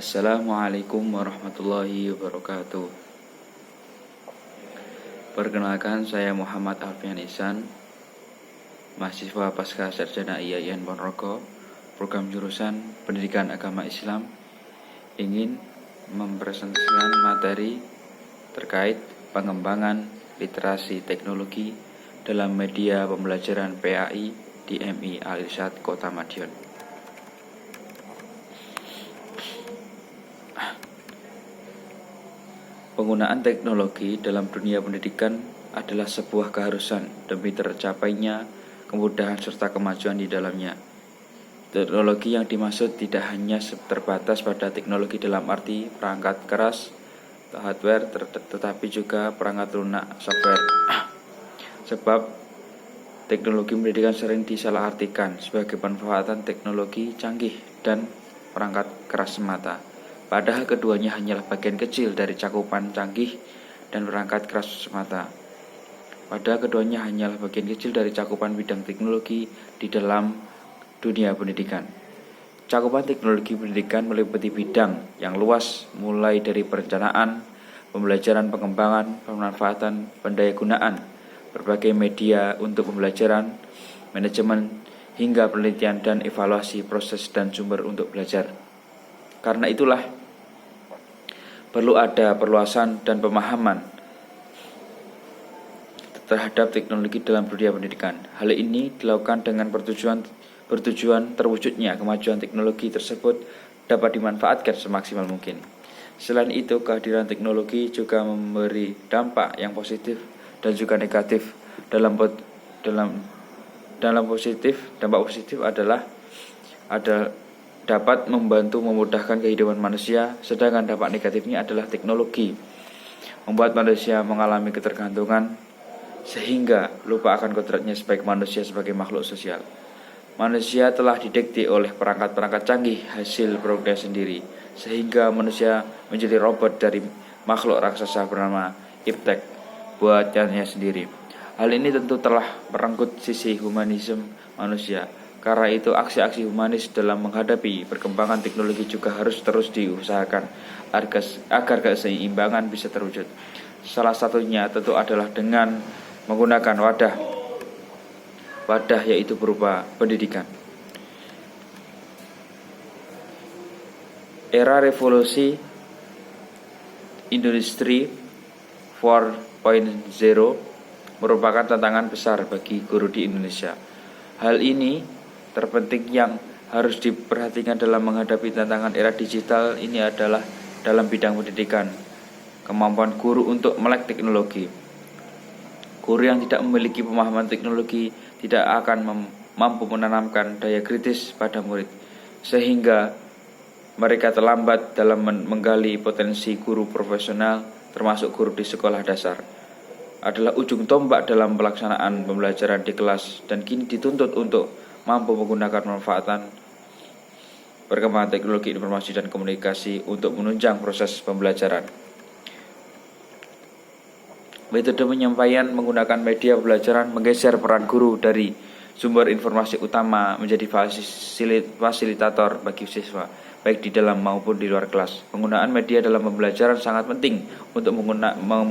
Assalamualaikum warahmatullahi wabarakatuh. Perkenalkan, saya Muhammad Alfian Ihsan, mahasiswa Pasca Sarjana IAIN Ponorogo, program jurusan Pendidikan Agama Islam, ingin mempresentasikan materi terkait pengembangan literasi teknologi dalam media pembelajaran PAI di MI Al-Irsyad Kota Madiun. Penggunaan teknologi dalam dunia pendidikan adalah sebuah keharusan demi tercapainya kemudahan serta kemajuan di dalamnya. Teknologi yang dimaksud tidak hanya terbatas pada teknologi dalam arti perangkat keras atau hardware, tetapi juga perangkat lunak software. Sebab teknologi pendidikan sering disalahartikan sebagai pemanfaatan teknologi canggih dan perangkat keras semata. Padahal keduanya hanyalah bagian kecil dari cakupan canggih dan perangkat keras semata. Padahal keduanya hanyalah bagian kecil dari cakupan bidang teknologi di dalam dunia pendidikan. Cakupan teknologi pendidikan meliputi bidang yang luas, mulai dari perencanaan, pembelajaran, pengembangan, pemanfaatan, pendayagunaan, berbagai media untuk pembelajaran, manajemen, hingga penelitian dan evaluasi proses dan sumber untuk belajar. Karena itulah perlu ada perluasan dan pemahaman terhadap teknologi dalam dunia pendidikan. Hal ini dilakukan dengan bertujuan terwujudnya kemajuan teknologi tersebut dapat dimanfaatkan semaksimal mungkin. Selain itu, kehadiran teknologi juga memberi dampak yang positif dan juga negatif. Dampak positif adalah dapat membantu memudahkan kehidupan manusia, sedangkan dampak negatifnya adalah teknologi membuat manusia mengalami ketergantungan sehingga lupa akan kodratnya sebagai manusia sebagai makhluk sosial. Manusia telah didikte oleh perangkat-perangkat canggih hasil produknya sendiri, sehingga manusia menjadi robot dari makhluk raksasa bernama iptek buatannya sendiri. Hal ini tentu telah merenggut sisi humanisme manusia. Karena itu, aksi-aksi humanis dalam menghadapi perkembangan teknologi juga harus terus diusahakan agar keseimbangan bisa terwujud. Salah satunya tentu adalah dengan menggunakan wadah yaitu berupa pendidikan. Era revolusi industri 4.0 merupakan tantangan besar bagi guru di Indonesia. Hal ini terpenting yang harus diperhatikan dalam menghadapi tantangan era digital ini adalah dalam bidang pendidikan. Kemampuan guru untuk melek teknologi. Guru yang tidak memiliki pemahaman teknologi tidak akan mampu menanamkan daya kritis pada murid, sehingga mereka terlambat dalam menggali potensi guru profesional, termasuk guru di sekolah dasar. Adalah ujung tombak dalam pelaksanaan pembelajaran di kelas dan kini dituntut untuk mampu menggunakan pemanfaatan perkembangan teknologi informasi dan komunikasi untuk menunjang proses pembelajaran. Metode penyampaian menggunakan media pembelajaran menggeser peran guru dari sumber informasi utama menjadi fasilitator bagi siswa, baik di dalam maupun di luar kelas. Penggunaan media dalam pembelajaran sangat penting untuk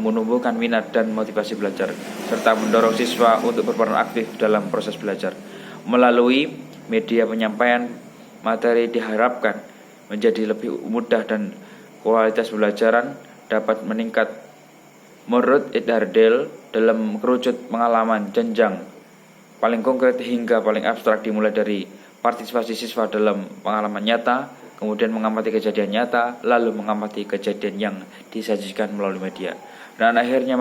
menumbuhkan minat dan motivasi belajar, serta mendorong siswa untuk berperan aktif dalam proses belajar. Melalui media penyampaian materi diharapkan menjadi lebih mudah dan kualitas pembelajaran dapat meningkat. Menurut Hardel, dalam kerucut pengalaman jenjang paling konkret hingga paling abstrak dimulai dari partisipasi siswa dalam pengalaman nyata, kemudian mengamati kejadian nyata, lalu mengamati kejadian yang disajikan melalui media, dan akhirnya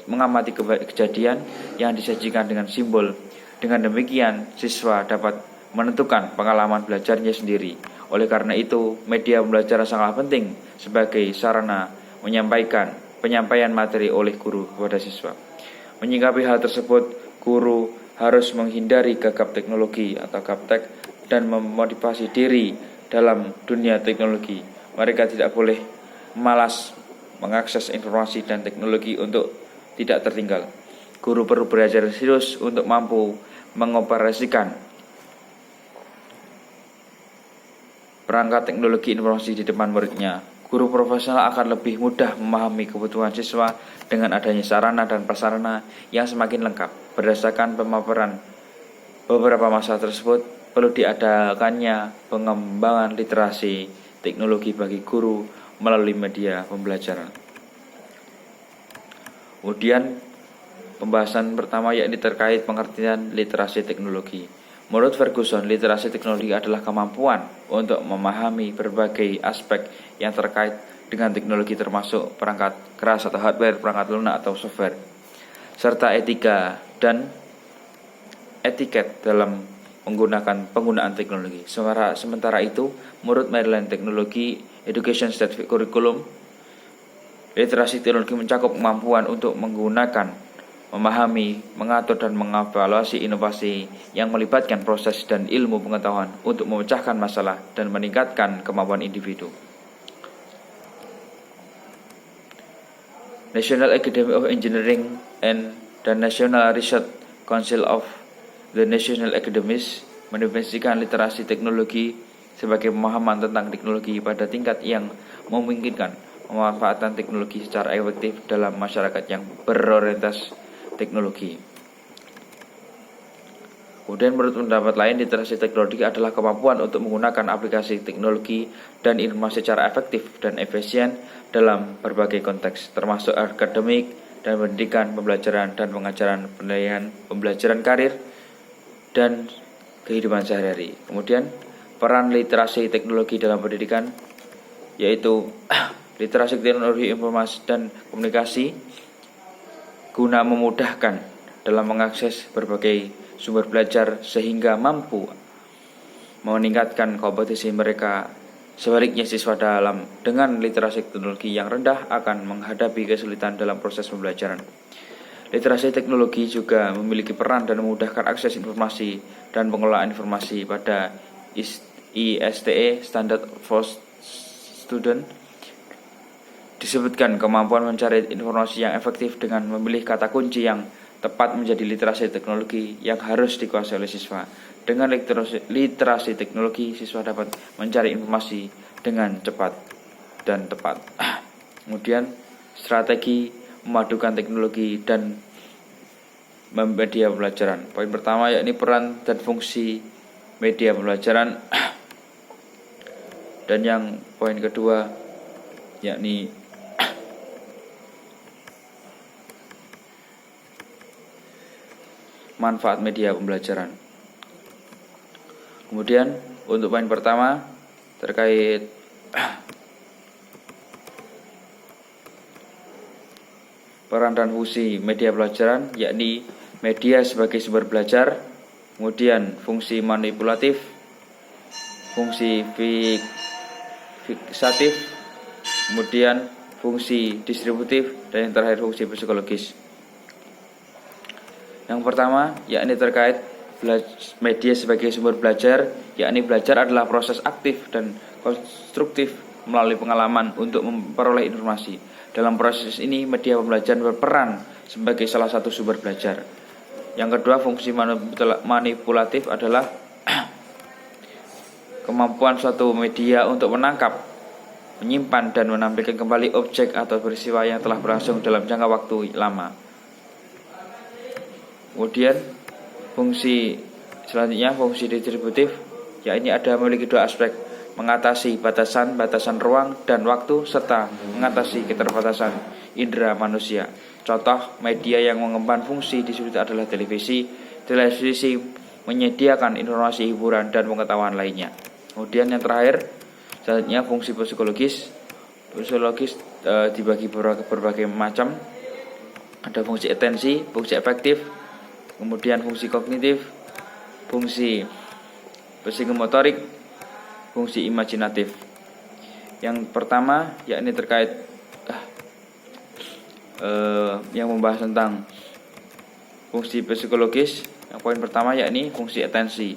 mengamati kejadian yang disajikan dengan simbol. Dengan demikian, siswa dapat menentukan pengalaman belajarnya sendiri. Oleh karena itu, media pembelajaran sangat penting sebagai sarana penyampaian materi oleh guru kepada siswa. Menyikapi hal tersebut, guru harus menghindari gagap teknologi atau gaptek dan memotivasi diri dalam dunia teknologi. Mereka tidak boleh malas mengakses informasi dan teknologi untuk tidak tertinggal. Guru perlu belajar serius untuk mampu mengoperasikan perangkat teknologi informasi di depan muridnya. Guru profesional akan lebih mudah memahami kebutuhan siswa dengan adanya sarana dan prasarana yang semakin lengkap. Berdasarkan pemaparan beberapa masalah tersebut, perlu diadakannya pengembangan literasi teknologi bagi guru melalui media pembelajaran. Kemudian pembahasan pertama yakni terkait pengertian literasi teknologi. Menurut Ferguson, literasi teknologi adalah kemampuan untuk memahami berbagai aspek yang terkait dengan teknologi termasuk perangkat keras atau hardware, perangkat lunak atau software, serta etika dan etiket dalam menggunakan penggunaan teknologi. Sementara itu, menurut Maryland Technology Education State Curriculum, literasi teknologi mencakup kemampuan untuk menggunakan, memahami, mengatur, dan mengevaluasi inovasi yang melibatkan proses dan ilmu pengetahuan untuk memecahkan masalah dan meningkatkan kemampuan individu. National Academy of Engineering and the National Research Council of the National Academies mendefinisikan literasi teknologi sebagai pemahaman tentang teknologi pada tingkat yang memungkinkan pemanfaatan teknologi secara efektif dalam masyarakat yang berorientasi teknologi. Kemudian menurut pendapat lain, literasi teknologi adalah kemampuan untuk menggunakan aplikasi teknologi dan informasi secara efektif dan efisien dalam berbagai konteks, termasuk akademik dan pendidikan, pembelajaran dan pengajaran, penilaian, pembelajaran karir, dan kehidupan sehari-hari. Kemudian peran literasi teknologi dalam pendidikan yaitu literasi teknologi informasi dan komunikasi guna memudahkan dalam mengakses berbagai sumber belajar sehingga mampu meningkatkan kompetisi mereka. Sebaliknya, siswa dengan literasi teknologi yang rendah akan menghadapi kesulitan dalam proses pembelajaran. Literasi teknologi juga memiliki peran dan memudahkan akses informasi dan pengelolaan informasi pada ISTE Standard for Student. Disebutkan kemampuan mencari informasi yang efektif dengan memilih kata kunci yang tepat menjadi literasi teknologi yang harus dikuasai oleh siswa. Dengan literasi teknologi, siswa dapat mencari informasi dengan cepat dan tepat. Kemudian strategi memadukan teknologi dan media pembelajaran. Poin pertama yakni peran dan fungsi media pembelajaran. Dan yang poin kedua yakni manfaat media pembelajaran. Kemudian untuk poin pertama terkait peran dan fungsi media pembelajaran, yakni media sebagai sumber belajar, kemudian fungsi manipulatif, fungsi fiksatif, kemudian fungsi distributif, dan yang terakhir fungsi psikologis. Yang pertama yakni terkait media sebagai sumber belajar, yakni belajar adalah proses aktif dan konstruktif melalui pengalaman untuk memperoleh informasi. Dalam proses ini, media pembelajaran berperan sebagai salah satu sumber belajar. Yang kedua, fungsi manipulatif adalah kemampuan suatu media untuk menangkap, menyimpan, dan menampilkan kembali objek atau peristiwa yang telah berlangsung dalam jangka waktu lama. Kemudian fungsi selanjutnya, fungsi distributif, yakni ada memiliki dua aspek, mengatasi batasan ruang dan waktu serta mengatasi keterbatasan indera manusia. Contoh media yang mengemban fungsi distributif adalah televisi. Televisi menyediakan informasi, hiburan, dan pengetahuan lainnya. Kemudian yang terakhir selanjutnya fungsi psikologis. Dibagi berbagai macam. Ada fungsi atensi, fungsi efektif, kemudian fungsi kognitif, fungsi psikomotorik, fungsi imajinatif. Yang pertama yakni terkait yang membahas tentang fungsi psikologis. Yang poin pertama yakni fungsi atensi.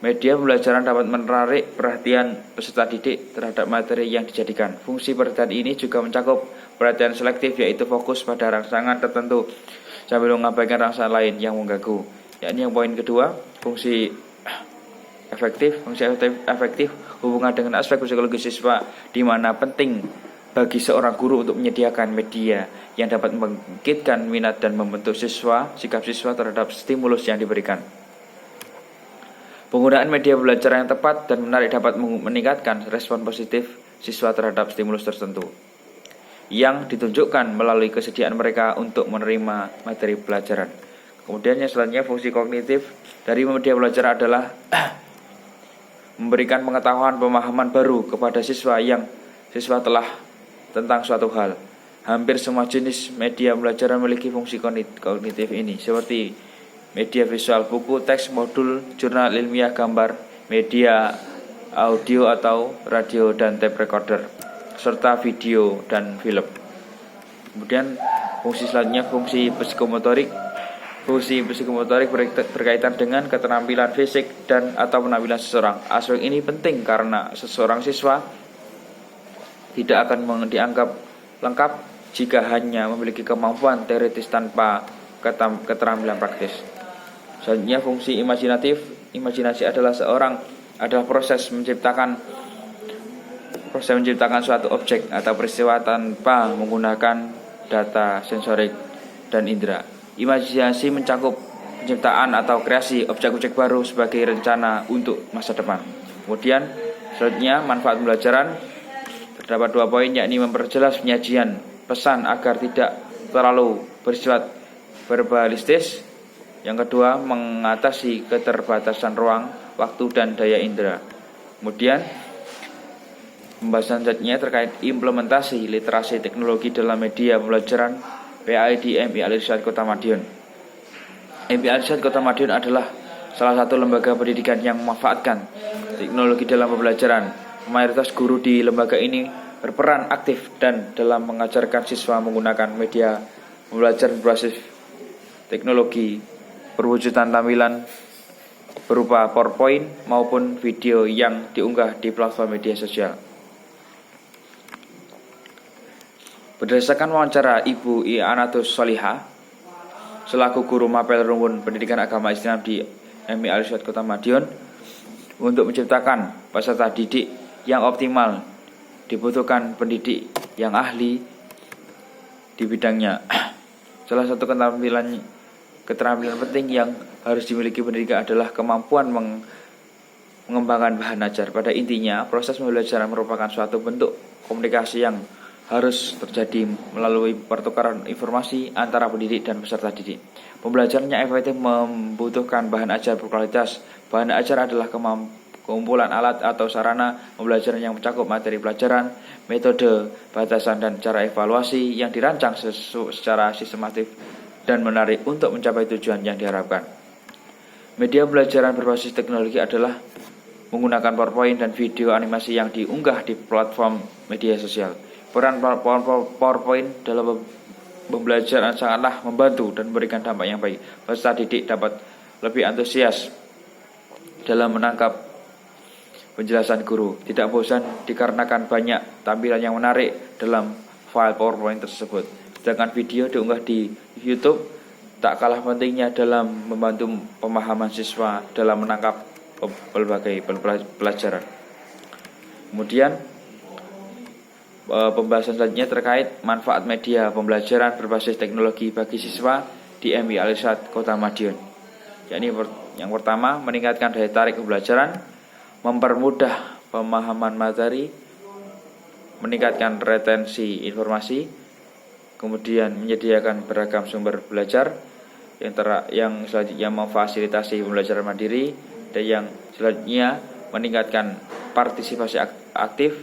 Media pembelajaran dapat menarik perhatian peserta didik terhadap materi yang dijadikan. Fungsi perhatian ini juga mencakup perhatian selektif, yaitu fokus pada rangsangan tertentu sambil mengabaikan rangsangan lain yang mengganggu. Yakni yang poin kedua, fungsi efektif hubungan dengan aspek psikologi siswa, di mana penting bagi seorang guru untuk menyediakan media yang dapat membangkitkan minat dan membentuk sikap siswa terhadap stimulus yang diberikan. Penggunaan media belajar yang tepat dan menarik dapat meningkatkan respon positif siswa terhadap stimulus tertentu yang ditunjukkan melalui kesediaan mereka untuk menerima materi pelajaran. Kemudian yang selanjutnya, fungsi kognitif dari media belajar adalah memberikan pengetahuan pemahaman baru kepada siswa telah tentang suatu hal. Hampir semua jenis media belajar memiliki fungsi kognitif ini, seperti media visual, buku, teks, modul, jurnal ilmiah, gambar, media audio atau radio dan tape recorder, serta video dan film. Kemudian fungsi selanjutnya, fungsi psikomotorik. Fungsi psikomotorik berkaitan dengan keterampilan fisik dan atau penampilan seseorang. Aspek ini penting karena seseorang siswa tidak akan dianggap lengkap jika hanya memiliki kemampuan teoritis tanpa keterampilan praktis. Selanjutnya, fungsi imajinatif. Imajinasi adalah proses menciptakan suatu objek atau peristiwa tanpa menggunakan data sensorik dan indera. Imajinasi mencakup penciptaan atau kreasi objek-objek baru sebagai rencana untuk masa depan. Kemudian selanjutnya, manfaat pembelajaran. Terdapat 2 poin, yakni memperjelas penyajian pesan agar tidak terlalu bersifat verbalistis. Yang kedua, mengatasi keterbatasan ruang, waktu, dan daya indera. Kemudian pembahasan selanjutnya terkait implementasi literasi teknologi dalam media pembelajaran PAI di MI Al-Irsyad Kota Madiun. MI Al-Irsyad Kota Madiun adalah salah satu lembaga pendidikan yang memanfaatkan teknologi dalam pembelajaran. Mayoritas guru di lembaga ini berperan aktif dan dalam mengajarkan siswa menggunakan media pembelajaran berbasis teknologi perwujudan tampilan berupa PowerPoint maupun video yang diunggah di platform media sosial. Berdasarkan wawancara Ibu I'anatus Solihah selaku guru mapel rumpun pendidikan agama Islam di MI Al-Irsyad Kota Madiun, untuk menciptakan peserta didik yang optimal dibutuhkan pendidik yang ahli di bidangnya. Salah satu keterampilan penting yang harus dimiliki pendidik adalah kemampuan mengembangkan bahan ajar. Pada intinya, proses pembelajaran merupakan suatu bentuk komunikasi yang harus terjadi melalui pertukaran informasi antara pendidik dan peserta didik. Pembelajaran yang efektif membutuhkan bahan ajar berkualitas. Bahan ajar adalah kumpulan alat atau sarana pembelajaran yang mencakup materi pelajaran, metode, batasan, dan cara evaluasi yang dirancang secara sistematis dan menarik untuk mencapai tujuan yang diharapkan. Media pembelajaran berbasis teknologi adalah menggunakan PowerPoint dan video animasi yang diunggah di platform media sosial. Peran PowerPoint dalam pembelajaran sangatlah membantu dan memberikan dampak yang baik. Peserta didik dapat lebih antusias dalam menangkap penjelasan guru, tidak bosan dikarenakan banyak tampilan yang menarik dalam file PowerPoint tersebut. Sedangkan video diunggah di YouTube tak kalah pentingnya dalam membantu pemahaman siswa dalam menangkap berbagai pelajaran. Kemudian pembahasan selanjutnya terkait manfaat media pembelajaran berbasis teknologi bagi siswa di MI Al-Irsyad Kota Madiun. Yakni yang pertama, meningkatkan daya tarik pembelajaran, mempermudah pemahaman materi, meningkatkan retensi informasi, kemudian menyediakan beragam sumber belajar, yang selanjutnya memfasilitasi pembelajaran mandiri, dan yang selanjutnya meningkatkan partisipasi aktif,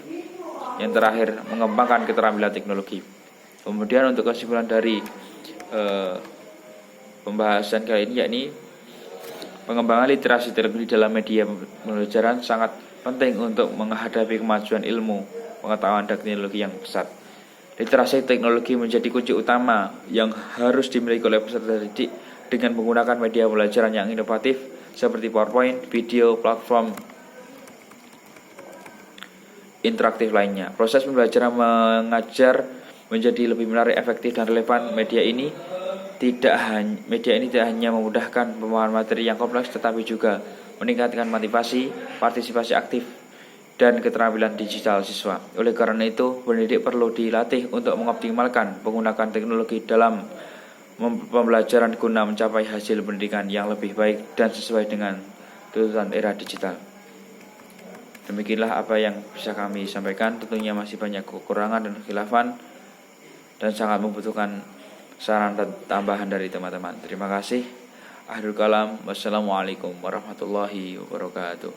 yang terakhir mengembangkan keterampilan teknologi. Kemudian untuk kesimpulan dari pembahasan kali ini, yakni pengembangan literasi teknologi dalam media pembelajaran sangat penting untuk menghadapi kemajuan ilmu, pengetahuan, dan teknologi yang pesat. Literasi teknologi menjadi kunci utama yang harus dimiliki oleh peserta didik dengan menggunakan media pembelajaran yang inovatif seperti PowerPoint, video, platform interaktif lainnya. Proses pembelajaran mengajar menjadi lebih menarik, efektif, dan relevan. Media ini tidak hanya memudahkan pemahaman materi yang kompleks, tetapi juga meningkatkan motivasi, partisipasi aktif, dan keterampilan digital siswa. Oleh karena itu, pendidik perlu dilatih untuk mengoptimalkan penggunaan teknologi dalam pembelajaran guna mencapai hasil pendidikan yang lebih baik dan sesuai dengan tuntutan era digital. Demikianlah apa yang bisa kami sampaikan. Tentunya masih banyak kekurangan dan khilafan dan sangat membutuhkan saran dan tambahan dari teman-teman. Terima kasih. Akhirul kalam. Wassalamualaikum warahmatullahi wabarakatuh.